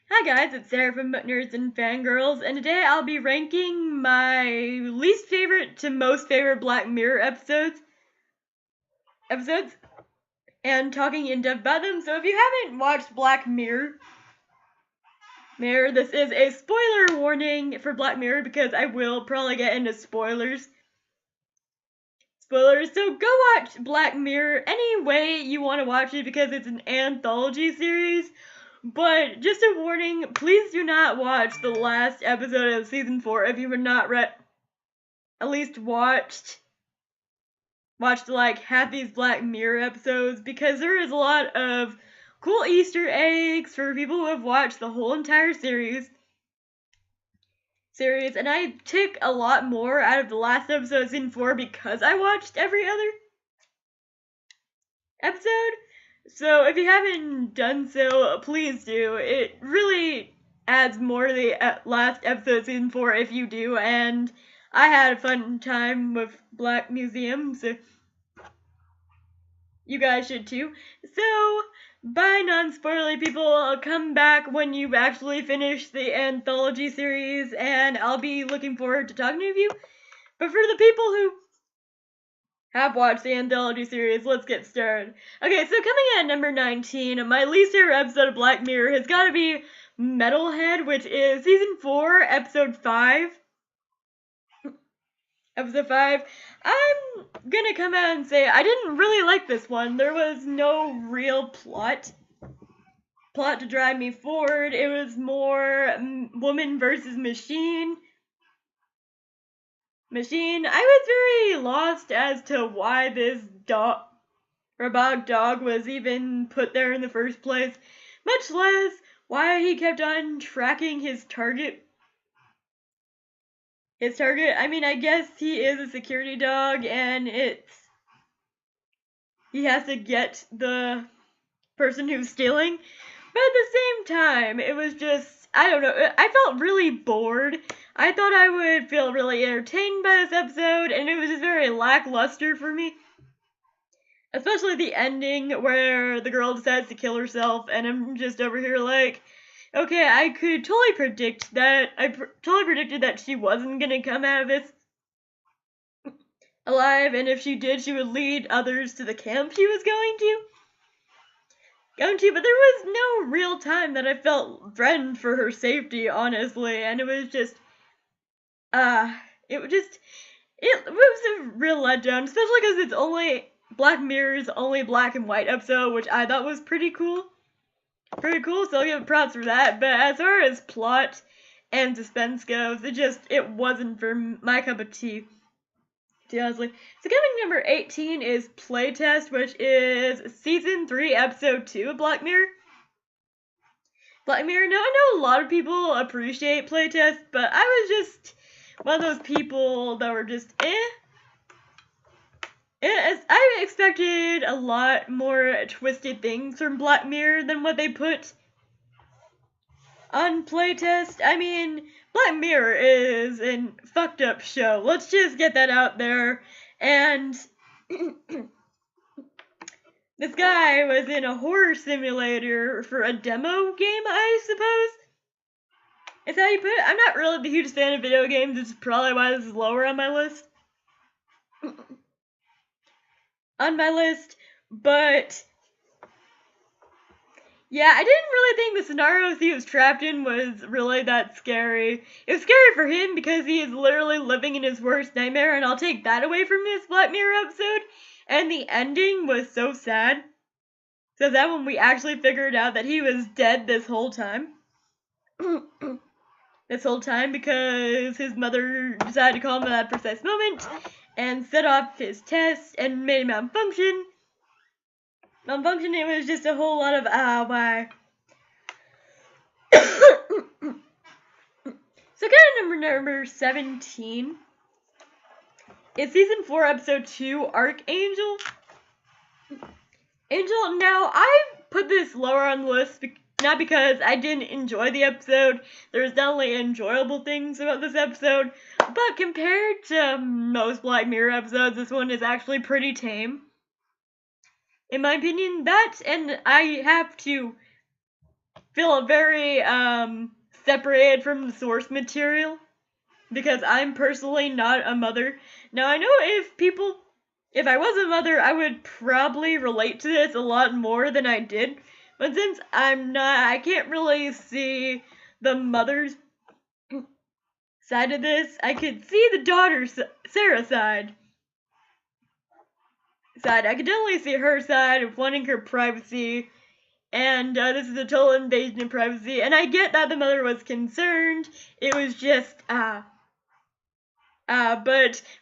Hi guys, it's Sarah from Nerds and Fangirls, and today I'll be ranking my least favorite to most favorite Black Mirror episodes, and talking in depth about them. So if you haven't watched Black Mirror, this is a spoiler warning for Black Mirror because I will probably get into spoilers. So go watch Black Mirror any way you want to watch it because it's an anthology series. But just a warning, please do not watch the last episode of season 4 if you have not at least watched like half these Black Mirror episodes, because there is a lot of cool Easter eggs for people who have watched the whole entire series, and I took a lot more out of the last episode of season 4 because I watched every other episode. So if you haven't done so, please do. It really adds more to the last episode of season 4 if you do, and I had a fun time with Black Museum, so you guys should too. So, bye non-spoilery people, I'll come back when you've actually finished the anthology series, and I'll be looking forward to talking to you. But for the people who have watched the anthology series, let's get started. Okay, so coming in at number 19, my least favorite episode of Black Mirror has got to be Metalhead, which is season 4, episode 5. Episode 5. I'm gonna come out and say I didn't really like this one. There was no real plot to drive me forward. It was more woman versus machine. I was very lost as to why this robotic dog was even put there in the first place, much less why he kept on tracking his target. I mean, I guess he is a security dog, and he has to get the person who's stealing, but at the same time, it was just, I don't know, I felt really bored. I thought I would feel really entertained by this episode, and it was just very lackluster for me. Especially the ending where the girl decides to kill herself, and I'm just over here like, okay, I could totally predict that. I totally predicted that she wasn't gonna come out of this alive, and if she did, she would lead others to the camp she was going to. But there was no real time that I felt threatened for her safety, honestly, and it was just, it was a real letdown, especially because it's only Black Mirror's only black and white episode, which I thought was pretty cool, so I'll give it props for that. But as far as plot and suspense goes, it wasn't for my cup of tea, honestly. So coming number 18 is Playtest, which is season 3, episode 2 of Black Mirror. Now I know a lot of people appreciate Playtest, but I was just one of those people that were just I expected a lot more twisted things from Black Mirror than what they put on Playtest. I mean, Black Mirror is a fucked up show. Let's just get that out there. And this guy was in a horror simulator for a demo game, I suppose. Is how you put it? I'm not really the hugest fan of video games. It's probably why this is lower on my list. But yeah, I didn't really think the scenarios he was trapped in was really that scary. It was scary for him because he is literally living in his worst nightmare, and I'll take that away from this Black Mirror episode. And the ending was so sad. So that when we actually figured out that he was dead this whole time. Because his mother decided to call him at that precise moment and set off his test and made him malfunction. It was just a whole lot of why. So number 17 is season 4, episode 2, Archangel. Now I put this lower on the list not because I didn't enjoy the episode. There's definitely enjoyable things about this episode, but compared to most Black Mirror episodes, this one is actually pretty tame. In my opinion, and I have to feel very separated from the source material, because I'm personally not a mother. Now, I know if I was a mother, I would probably relate to this a lot more than I did. But since I'm not, I can't really see the mother's side of this. I could see the daughter, Sarah side. I could definitely see her side of wanting her privacy. And this is a total invasion of privacy. And I get that the mother was concerned. It was just, but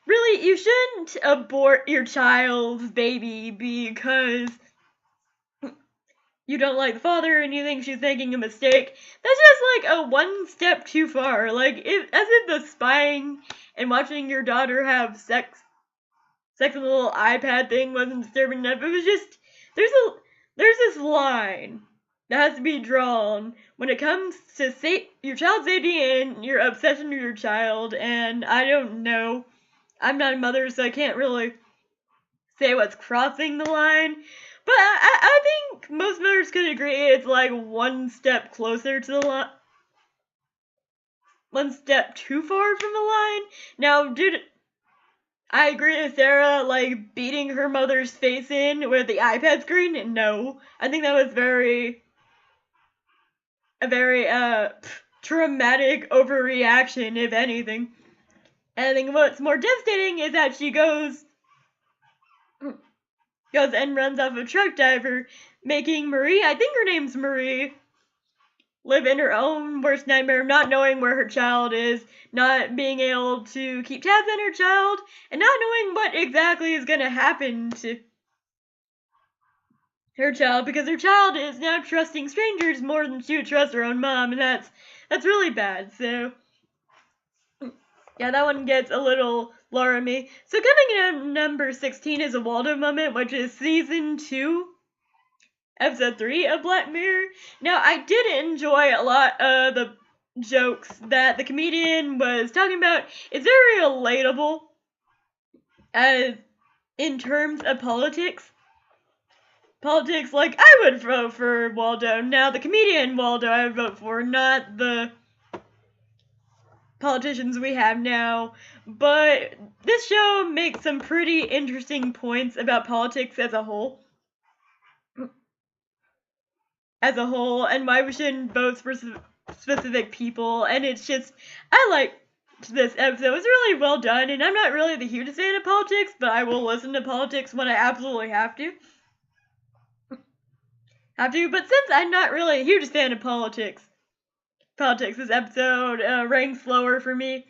really, you shouldn't abort your child's baby because you don't like the father and you think she's making a mistake. That's just like a one step too far. Like, as if the spying and watching your daughter have sex with a little iPad thing wasn't disturbing enough. It was just, there's this line that has to be drawn when it comes to your child's safety and your obsession with your child, and I don't know. I'm not a mother, so I can't really say what's crossing the line. But I think most mothers could agree it's like one step closer to the line. One step too far from the line. Now, I agree with Sarah, like, beating her mother's face in with the iPad screen? No. I think that was a very traumatic overreaction, if anything. And I think what's more devastating is that she goes and runs off a truck driver, making Marie, I think her name's Marie, live in her own worst nightmare of not knowing where her child is, not being able to keep tabs on her child, and not knowing what exactly is going to happen to her child, because her child is now trusting strangers more than she would trust her own mom, and that's really bad. So yeah, that one gets a little lower on me. So coming in at number 16 is a Waldo moment, which is season 2, episode 3 of Black Mirror. Now, I did enjoy a lot of the jokes that the comedian was talking about. It's very relatable as in terms of politics. Like, I would vote for Waldo. Now, the comedian Waldo I would vote for, not the politicians we have now. But this show makes some pretty interesting points about politics as a whole. And why we shouldn't vote for specific people. And it's just, I like this episode. It was really well done, and I'm not really the hugest fan of politics, but I will listen to politics when I absolutely have to. But since I'm not really a huge fan of politics, this episode ranks lower for me.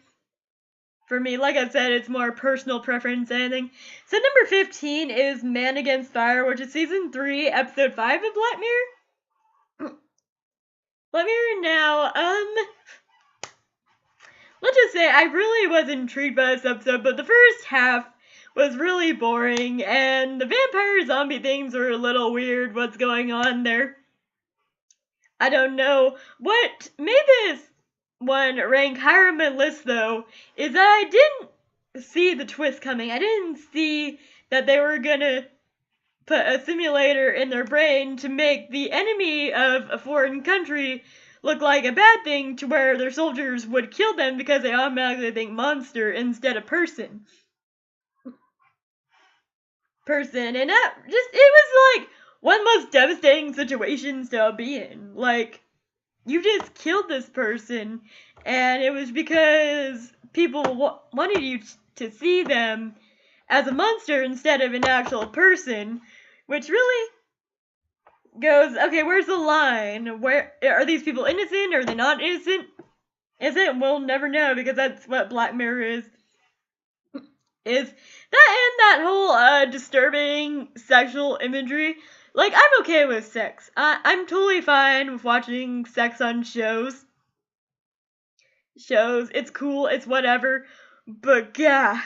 Like I said, it's more personal preference than anything. So number 15 is Man Against Fire, which is season 3, episode 5 of Black Mirror. Black Mirror now, let's just say I really was intrigued by this episode, but the first half was really boring, and the vampire zombie things were a little weird. What's going on there? I don't know. What made this one rank higher on my list, though, is that I didn't see the twist coming. I didn't see that they were gonna put a simulator in their brain to make the enemy of a foreign country look like a bad thing, to where their soldiers would kill them because they automatically think monster instead of person. And that it was like one of the most devastating situations to be in. Like, you just killed this person, and it was because people wanted you to see them as a monster instead of an actual person, which really goes, okay, where's the line? Where are these people innocent? Are they not innocent? We'll never know, because that's what Black Mirror is that whole disturbing sexual imagery. Like, I'm okay with sex. I'm totally fine with watching sex on shows. It's cool, it's whatever. But some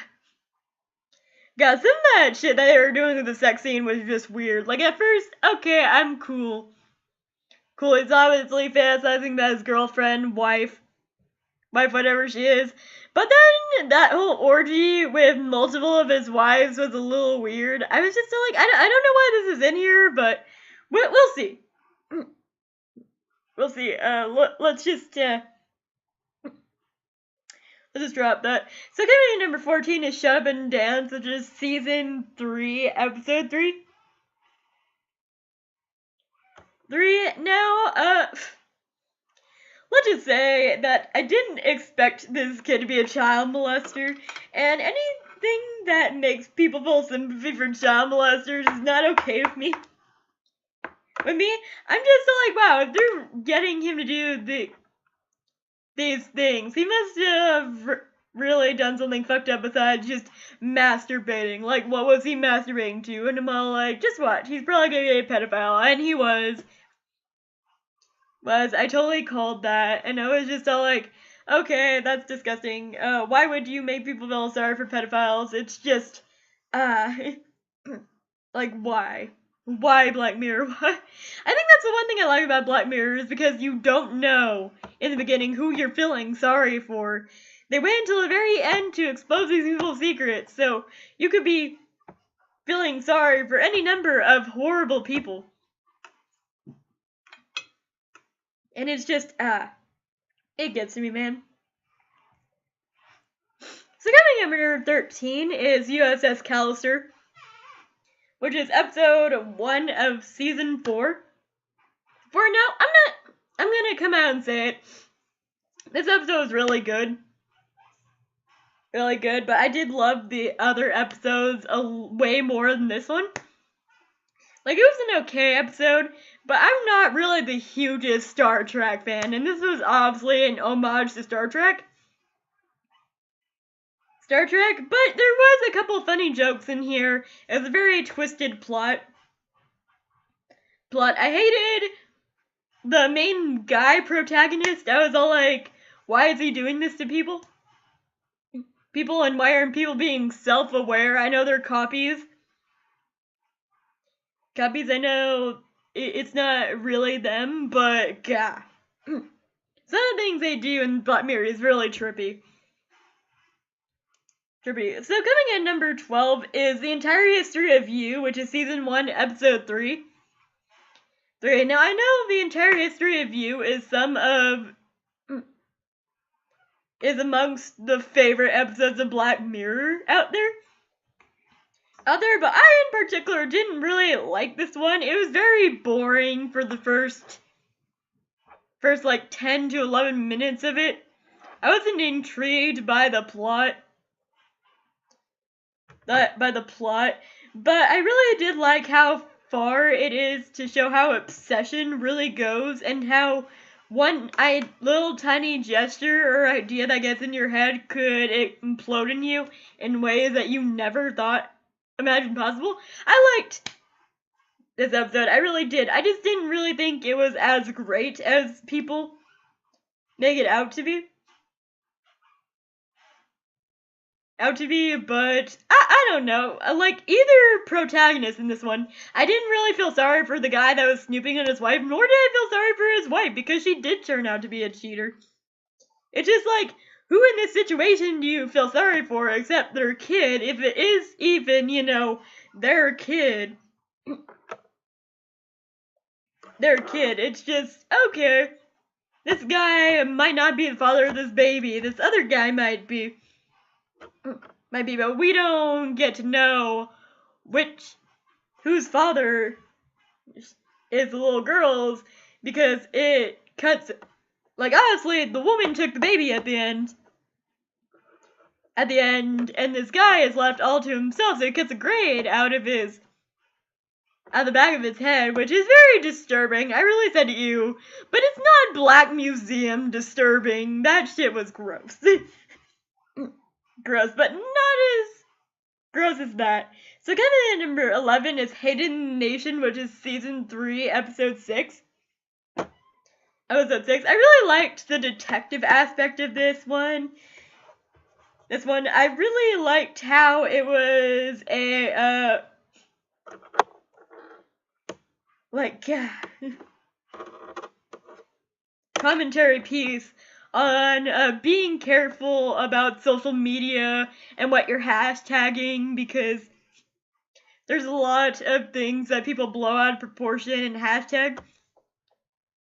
of that shit that they were doing with the sex scene was just weird. Like, at first, okay, I'm cool. He's obviously fantasizing about his girlfriend, wife, whatever she is. But then that whole orgy with multiple of his wives was a little weird. I was just like, I don't know why this is in here, but we'll see. we'll see. Let's just drop that. So coming in number 14 is Shut Up and Dance, which is season 3, episode 3. Now, let's just say that I didn't expect this kid to be a child molester, and anything that makes people feel sympathy for child molesters is not okay with me. With me, I'm just like, wow, if they're getting him to do these things, he must have really done something fucked up besides just masturbating. Like, what was he masturbating to? And I'm all like, just watch, he's probably gonna be a pedophile, and he was. I totally called that, and I was just all like, okay, that's disgusting. Why would you make people feel sorry for pedophiles? It's just, like, why? Why Black Mirror? Why? I think that's the one thing I like about Black Mirror is because you don't know in the beginning who you're feeling sorry for. They wait until the very end to expose these people's secrets, so you could be feeling sorry for any number of horrible people. And it's just, it gets to me, man. So coming in number 13 is USS Callister, which is episode 1 of season 4. For now, I'm gonna come out and say it. This episode was really good. Really good, but I did love the other episodes way more than this one. Like, it was an okay episode, but I'm not really the hugest Star Trek fan, and this was obviously an homage to Star Trek, but there was a couple funny jokes in here. It was a very twisted plot. I hated the main guy protagonist. I was all like, why is he doing this to people? And why aren't people being self-aware? I know they're copies. I know it's not really them, but yeah. Some of the things they do in Black Mirror is really trippy. So coming in number 12 is The Entire History of You, which is season 1, episode 3. Now I know The Entire History of You is amongst the favorite episodes of Black Mirror out there, but I in particular didn't really like this one. It was very boring for the first like 10 to 11 minutes of it. I wasn't intrigued by the plot. But I really did like how far it is to show how obsession really goes, and how one little tiny gesture or idea that gets in your head could implode in you in ways that you never imagined possible. I liked this episode. I really did. I just didn't really think it was as great as people make it out to be. But I don't know. Like, either protagonist in this one, I didn't really feel sorry for the guy that was snooping on his wife, nor did I feel sorry for his wife, because she did turn out to be a cheater. It's just like, who in this situation do you feel sorry for except their kid, if it is even, their kid. It's just, okay, this guy might not be the father of this baby, this other guy might be, but we don't get to know whose father is the little girl's, because it cuts, like, honestly, the woman took the baby at the end, and this guy is left all to himself, so it cuts a grade out of the back of his head, which is very disturbing. I really said ew, but it's not Black Museum disturbing. That shit was gross. Gross, but not as gross as that. So coming in at number 11 is Hidden Nation, which is season 3, episode 6. I really liked the detective aspect of this one. I really liked how it was a, commentary piece on being careful about social media and what you're hashtagging, because there's a lot of things that people blow out of proportion and hashtag.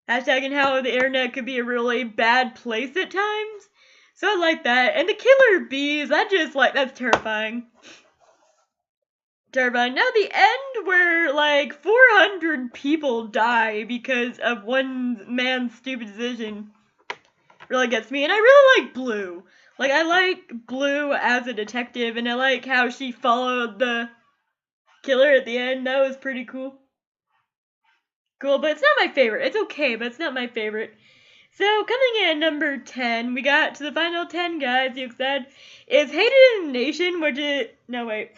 Hashtagging how the internet could be a really bad place at times. So I like that. And the killer bees, that's terrifying. Terrifying. Now the end where like 400 people die because of one man's stupid decision really gets me. And I really like Blue. Like, I like Blue as a detective, and I like how she followed the killer at the end. That was pretty cool. Cool, but it's not my favorite. It's okay, but it's not my favorite. So, coming in at number 10, we got to the final 10, guys, you said, is Hated in the Nation, which is... No, wait.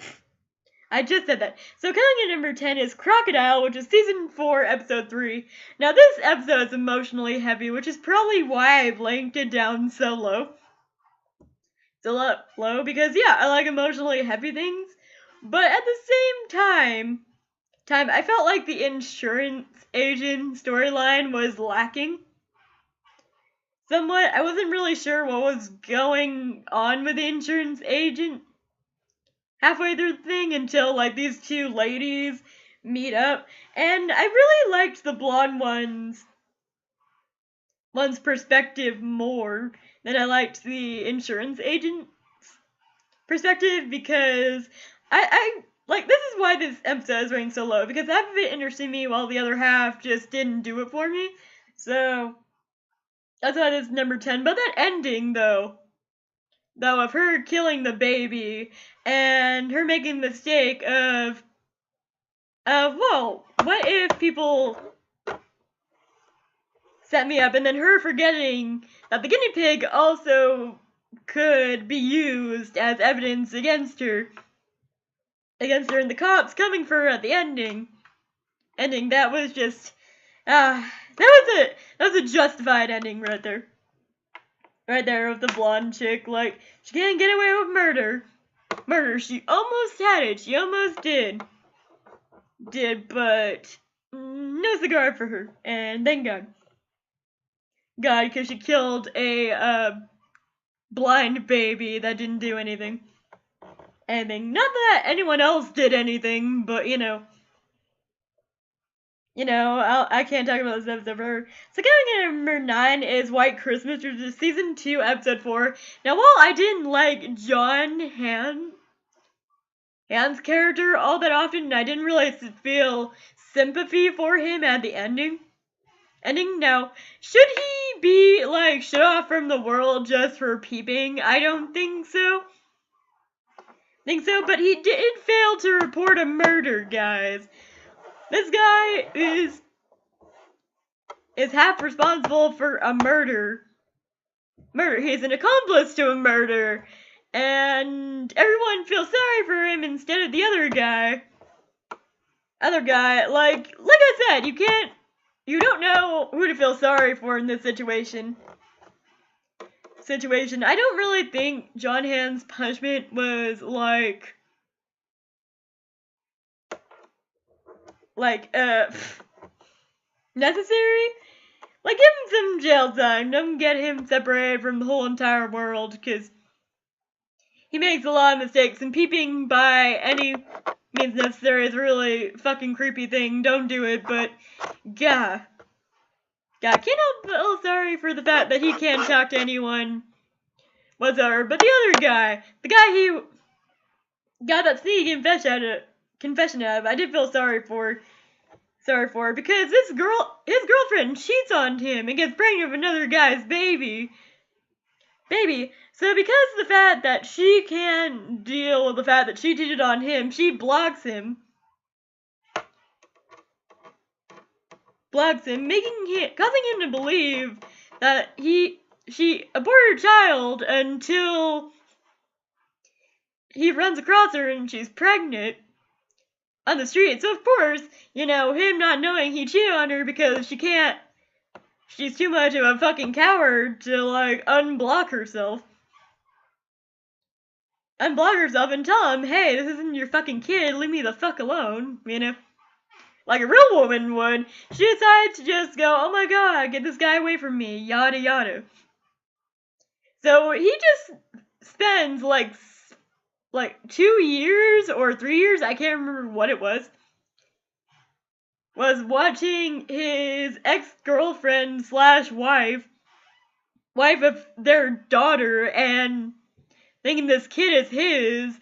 I just said that. So, coming in at number 10 is Crocodile, which is Season 4, Episode 3. Now, this episode is emotionally heavy, which is probably why I've linked it down so low. So low, because, yeah, I like emotionally heavy things. But at the same time, I felt like the insurance agent storyline was lacking. Somewhat. I wasn't really sure what was going on with the insurance agent halfway through the thing until, like, these two ladies meet up. And I really liked the blonde one's perspective more than I liked the insurance agent's perspective, because I like, this is why this episode is ranked so low, because half of it interested me while the other half just didn't do it for me. So that's why it's number 10. But that ending, though, of her killing the baby and her making the mistake of well, what if people set me up, and then her forgetting that the guinea pig also could be used as evidence against her, and the cops coming for her at the ending, that was just, that was a justified ending right there. Right there with the blonde chick, like, she can't get away with murder. She almost had it, she almost did, but no cigar for her, and thank God. Because she killed a, blind baby that didn't do anything. Not that anyone else did anything, but, I can't talk about this episode for her. So coming in at number 9 is White Christmas, which is Season 2, Episode 4. Now, while I didn't like Jon Hamm's character all that often, I didn't really feel sympathy for him at the ending. Now, should he be, like, shut off from the world just for peeping? I don't think so. But he did fail to report a murder, guys. This guy is half responsible for a murder. He's an accomplice to a murder, and everyone feels sorry for him instead of the other guy. Like I said, you don't know who to feel sorry for in this situation. I don't really think Jon Hamm's punishment was necessary. Like, give him some jail time. Don't get him separated from the whole entire world, because he makes a lot of mistakes, and peeping by any means necessary is a really fucking creepy thing. Don't do it, but yeah. I can't help but feel sorry for the fact that he can't talk to anyone whatsoever. But the other guy, the guy he got that sneaky confession out of, I did feel sorry for, because his girlfriend cheats on him and gets pregnant with another guy's baby. So because of the fact that she can't deal with the fact that she cheated on him, she blocks him, causing him to believe that she aborted her child until he runs across her and she's pregnant on the street. So of course, him not knowing he cheated on her because she's too much of a fucking coward to, like, unblock herself and tell him, hey, this isn't your fucking kid, leave me the fuck alone, like a real woman would. She decides to just go, oh my god, get this guy away from me, yada yada. So he just spends like 2 years or 3 years, I can't remember what it was, was watching his ex-girlfriend slash wife of their daughter, and thinking this kid is his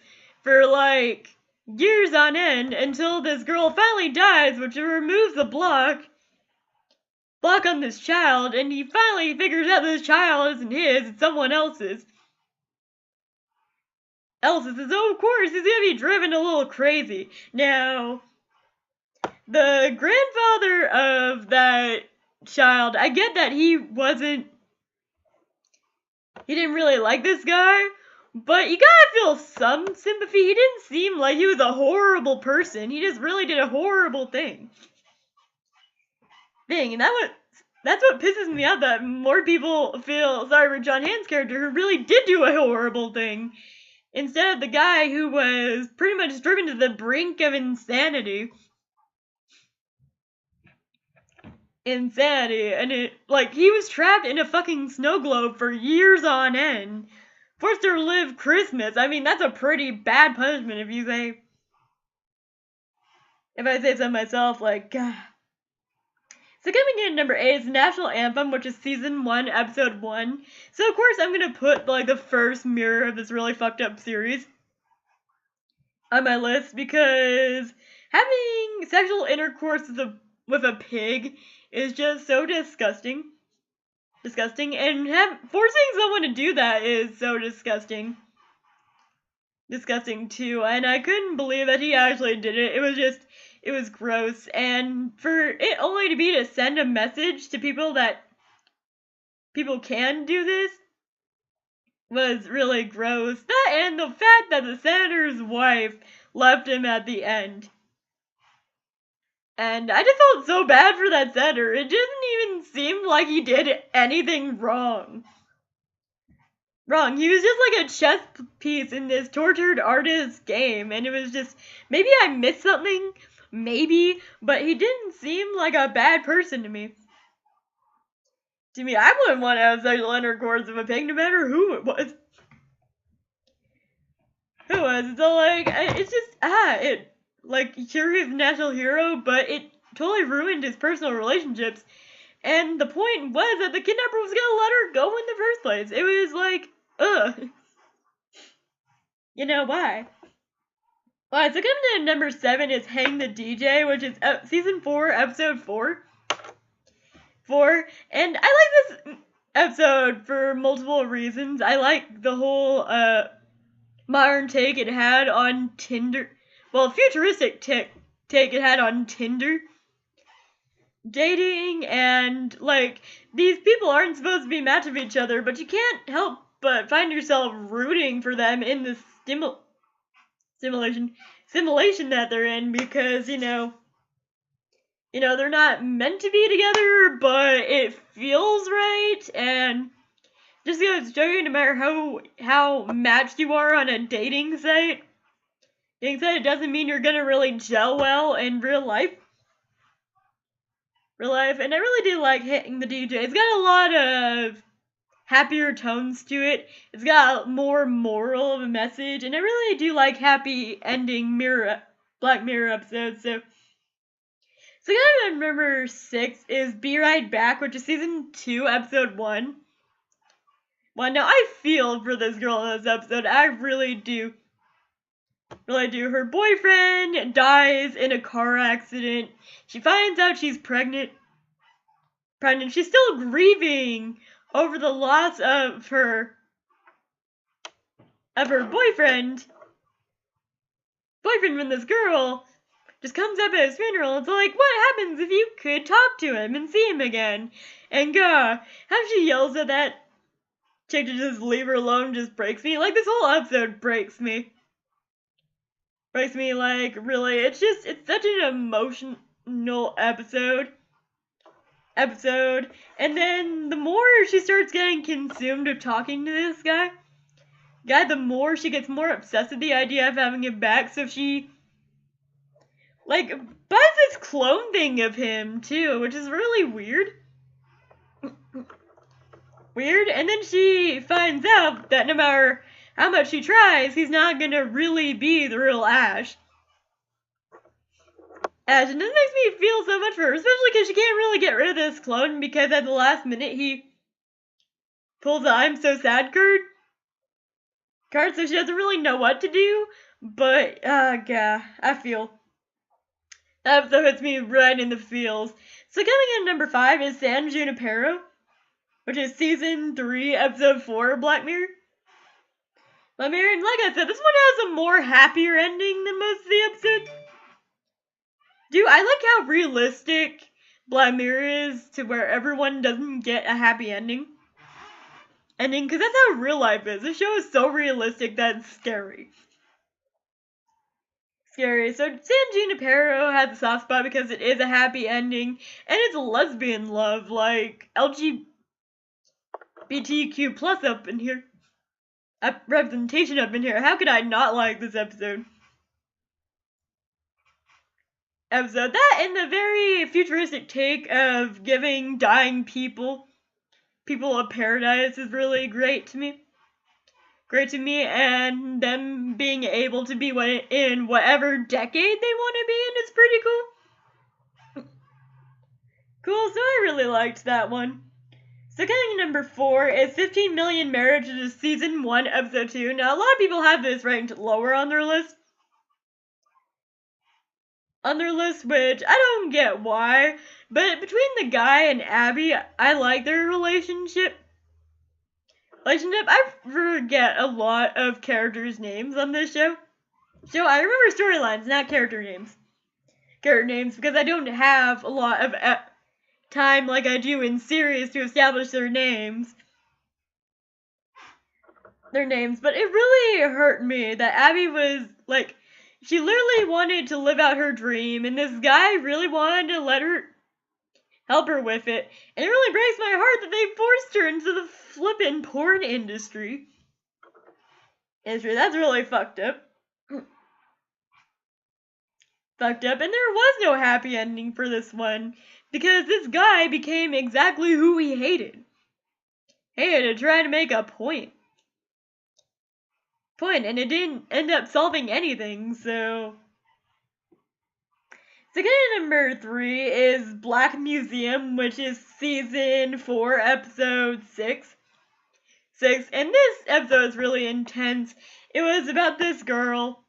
for like years on end, until this girl finally dies, which removes the block on this child, and he finally figures out this child isn't his, it's someone else's. So of course he's gonna be driven a little crazy. Now, the grandfather of that child, I get that he didn't really like this guy, but you gotta feel some sympathy. He didn't seem like he was a horrible person. He just really did a horrible thing. And that's what pisses me off, that more people feel sorry for Jon Hamm's character, who really did do a horrible thing, instead of the guy who was pretty much driven to the brink of insanity. And he was trapped in a fucking snow globe for years on end, forced to live Christmas. I mean, that's a pretty bad punishment if I say so myself, like, God. So coming in at number 8 is National Anthem, which is Season 1, Episode 1. So of course I'm gonna put, like, the first mirror of this really fucked up series on my list, because having sexual intercourse with a pig is just so disgusting. And forcing someone to do that is so disgusting too, and I couldn't believe that he actually did it. It was gross, and for it only to be to send a message to people that people can do this was really gross. That, and the fact that the senator's wife left him at the end. And I just felt so bad for that senator. It doesn't even seem like he did anything wrong. He was just like a chess piece in this tortured artist game, and it was just, maybe I missed something, maybe, but he didn't seem like a bad person to me. I wouldn't want to have sexual intercourse with a pig, no matter who it was. So like, it's just, sure, he's a national hero, but it totally ruined his personal relationships. And the point was that the kidnapper was gonna let her go in the first place. It was like, ugh. You know why? Alright, so coming in at number 7 is Hang the DJ, which is Season 4, Episode 4. And I like this episode for multiple reasons. I like the whole, modern take it had on Tinder. Well, futuristic take it had on Tinder. Dating, and, like, these people aren't supposed to be matched with each other, but you can't help but find yourself rooting for them in the simulation that they're in, because, you know, they're not meant to be together, but it feels right, and just goes to show you, no matter how matched you are on a dating site, it doesn't mean you're gonna really gel well in real life. And I really do like Hang the DJ. It's got a lot of happier tones to it. It's got more moral of a message, and I really do like happy ending Black Mirror episodes. So kind of number 6 is Be Right Back, which is Season 2, Episode 1. Well, now I feel for this girl in this episode. I really do. Her boyfriend dies in a car accident. She finds out she's pregnant. She's still grieving over the loss of her boyfriend. When this girl just comes up at his funeral. It's like, what happens if you could talk to him and see him again? And how she yells at that chick to just leave her alone just breaks me. Like, this whole episode breaks me. Like, really. It's such an emotional episode. And then the more she starts getting consumed with talking to this guy, the more she gets more obsessed with the idea of having him back. So she, like, buys this clone thing of him too, which is really weird. And then she finds out that no matter how much she tries, he's not gonna really be the real Ash. Ash, and this makes me feel so much for her, especially because she can't really get rid of this clone because at the last minute he pulls a I'm so sad card, so she doesn't really know what to do. But, yeah, I feel. That episode hits me right in the feels. So coming in number 5 is San Junipero, which is season 3, episode 4 of Black Mirror. Black Mirror, and like I said, this one has a more happier ending than most of the episodes. I like how realistic Black Mirror is to where everyone doesn't get a happy ending. Because that's how real life is. This show is so realistic that it's scary. So San Junipero has a soft spot because it is a happy ending, and it's a lesbian love, like LGBTQ plus up in here. Representation up in here. How could I not like this episode? That and the very futuristic take of giving dying people a paradise is really great to me. And them being able to be in whatever decade they want to be in is pretty cool. Cool, so I really liked that one. So coming in number 4 is 15 Million Marriages, season 1, episode 2. Now a lot of people have this ranked lower on their list. Which I don't get why, but between the guy and Abby, I like their relationship. I forget a lot of characters' names on this show. So I remember storylines, not character names. Because I don't have a lot of time like I do in series to establish their names. But it really hurt me that Abby was, like, she literally wanted to live out her dream, and this guy really wanted to help her with it. And it really breaks my heart that they forced her into the flippin' porn industry. That's really fucked up. And there was no happy ending for this one, because this guy became exactly who he hated. Hated to try to make a point. And it didn't end up solving anything, so... Number 3 is Black Museum, which is season 4, episode 6. And this episode is really intense. It was about this girl.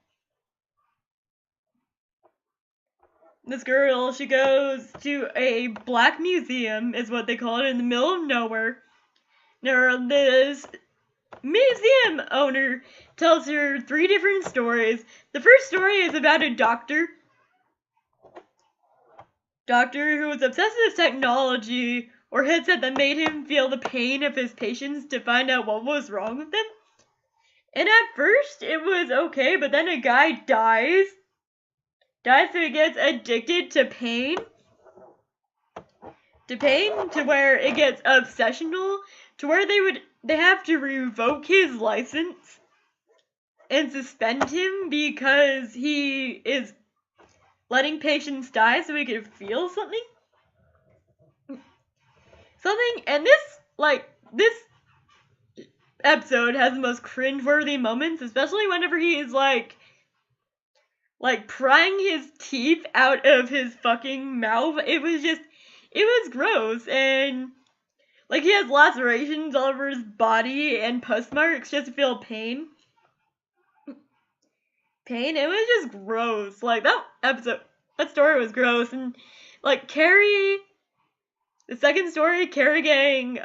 She goes to a black museum, is what they call it, in the middle of nowhere. Now, this museum owner tells her 3 different stories. The first story is about a doctor who was obsessed with technology or headset that made him feel the pain of his patients to find out what was wrong with them. And at first it was okay, but then a guy dies so he gets addicted to pain. To where it gets obsessional, to where they have to revoke his license and suspend him because he is letting patients die so he could feel something. And this episode has the most cringeworthy moments, especially whenever he is like prying his teeth out of his fucking mouth. It was gross, and he has lacerations all over his body and pus marks just to feel pain. It was just gross. That story was gross, and Carrie, the second story, Carrie getting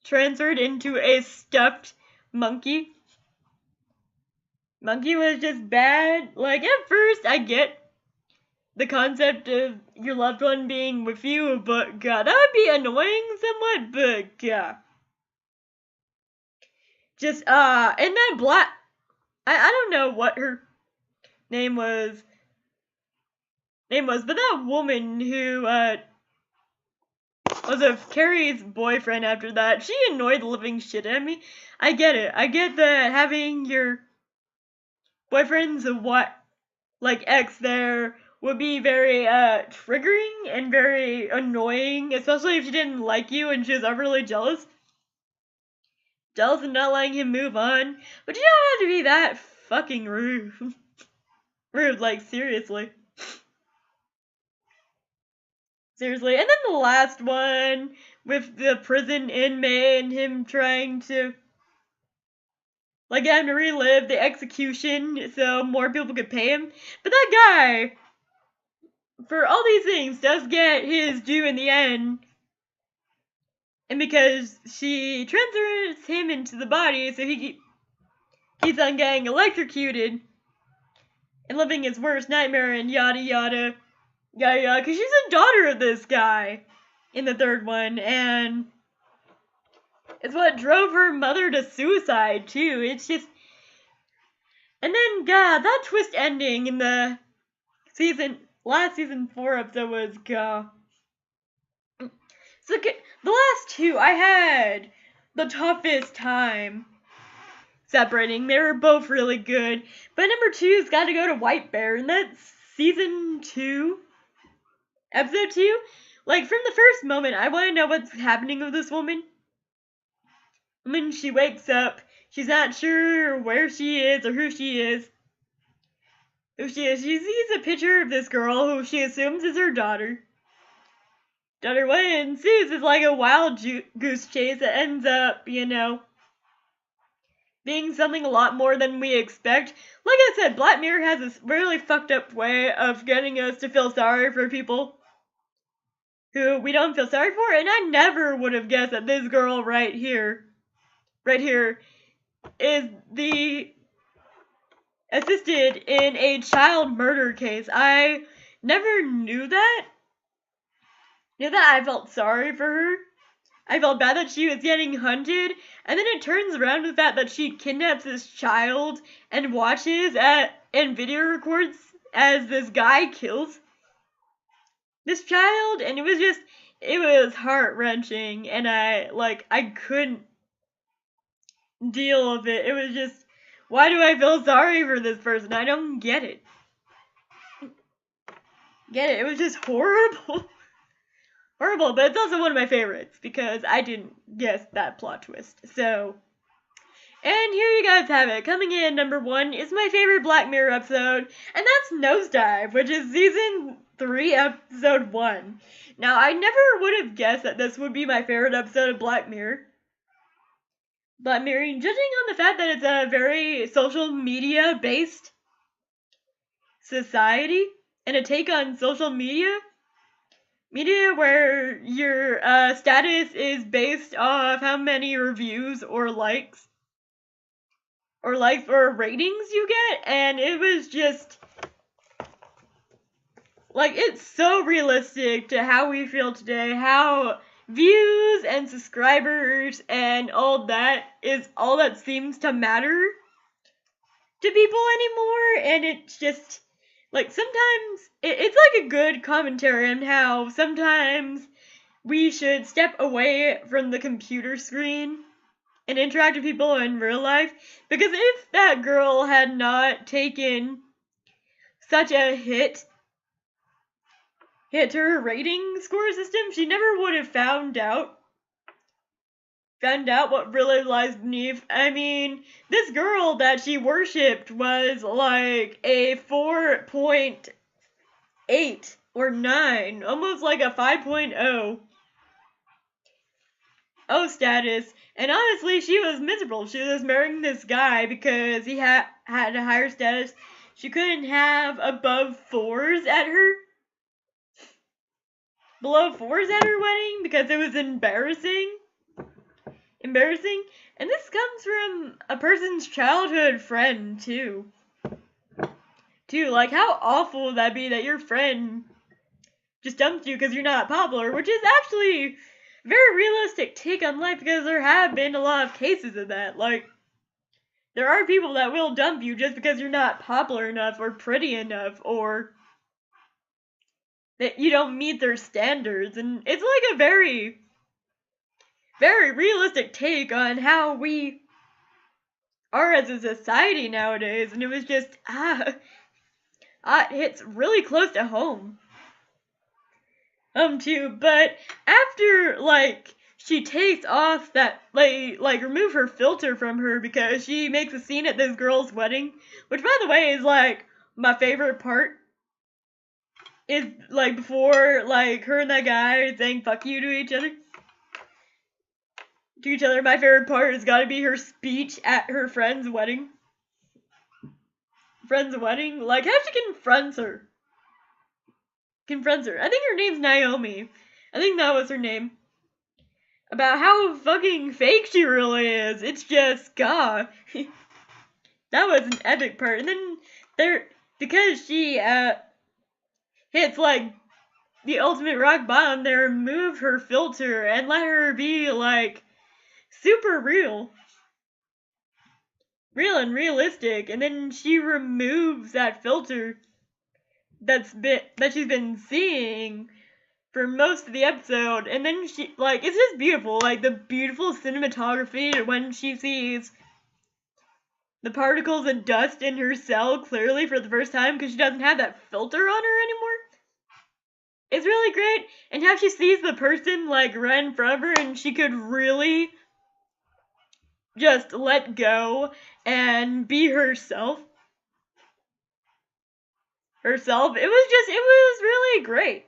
transferred into a stuffed monkey. Monkey was just bad. At first, I get the concept of your loved one being with you, but God, that would be annoying somewhat, but God. And that black... I don't know what her name was, but that woman who, was of Carrie's boyfriend after that, she annoyed the living shit out of me. I get it. I get that having your boyfriend's ex there would be very triggering and very annoying, especially if she didn't like you and she was overly jealous and not letting him move on. But you don't have to be that fucking rude. Seriously. Seriously. And then the last one with the prison inmate and him trying to, like, get him to relive the execution so more people could pay him. But that guy, for all these things, does get his due in the end. And because she transfers him into the body so he keeps on getting electrocuted and living his worst nightmare and yada yada. Yeah, because she's a daughter of this guy in the third one, and it's what drove her mother to suicide, too. It's just... And then, God, that twist ending in the last season 4 episode was, God. So, the last two, I had the toughest time separating. They were both really good, but number 2's got to go to White Bear, and that's season 2, episode 2. Like, from the first moment, I want to know what's happening with this woman. When she wakes up, she's not sure where she is or who she is. She sees a picture of this girl who she assumes is her daughter. What ensues is like a wild goose chase that ends up, being something a lot more than we expect. Like I said, Black Mirror has this really fucked up way of getting us to feel sorry for people who we don't feel sorry for, and I never would have guessed that this girl right here, is the assisted in a child murder case. I never knew that. I felt sorry for her. I felt bad that she was getting hunted, and then it turns around to the fact that she kidnaps this child and watches and video records as this guy kills this child, and it was heart-wrenching, and I couldn't deal with it. It was just, why do I feel sorry for this person? I don't get it. It was just horrible. Horrible, but it's also one of my favorites because I didn't guess that plot twist. So, and here you guys have it. Coming in number 1 is my favorite Black Mirror episode, and that's Nosedive, which is season 3, episode 1. Now, I never would have guessed that this would be my favorite episode of Black Mirror. But judging on the fact that it's a very social media based society and a take on social media where your status is based off how many reviews or likes or ratings you get, and it was just like, it's so realistic to how we feel today, how views and subscribers and all that is all that seems to matter to people anymore. And it's just like, sometimes it's like a good commentary on how sometimes we should step away from the computer screen and interact with people in real life, because if that girl had not taken such a hit to her rating score system, she never would have found out what really lies beneath. I mean, this girl that she worshipped was like a 4.8 or 9, almost like a 5.0 status, and honestly, she was miserable. She was marrying this guy because he had a higher status. She couldn't have below 4s at her wedding because it was embarrassing. And this comes from a person's childhood friend, too. Like, how awful would that be that your friend just dumped you because you're not popular, which is actually a very realistic take on life, because there have been a lot of cases of that. Like, there are people that will dump you just because you're not popular enough or pretty enough, or that you don't meet their standards, and it's like a very, very realistic take on how we are as a society nowadays, and it was just, it hits really close to home. Too, but after, she takes off that, remove her filter from her because she makes a scene at this girl's wedding, which, by the way, is, my favorite part is like before like her and that guy saying fuck you to each other. My favorite part has got to be her speech at her friend's wedding. Like how she confronts her. I think her name's Naomi. I think that was her name. About how fucking fake she really is. It's just, God. That was an epic part. And then because she hits like the ultimate rock bottom, they remove her filter and let her be like super real and realistic. And then she removes that filter that she's been seeing for most of the episode, and then she, like, it's just beautiful, like, the beautiful cinematography when she sees the particles of dust in her cell clearly for the first time, because she doesn't have that filter on her anymore. It's really great, and how she sees the person, like, right in front of her, and she could really just let go and be herself. It was really great.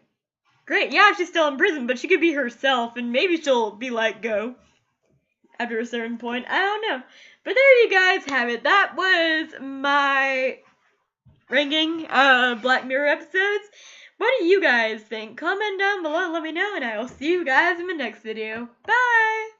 Yeah, she's still in prison, but she could be herself, and maybe she'll be let go after a certain point. I don't know. But there you guys have it. That was my ranking Black Mirror episodes. What do you guys think? Comment down below and let me know, and I will see you guys in the next video. Bye!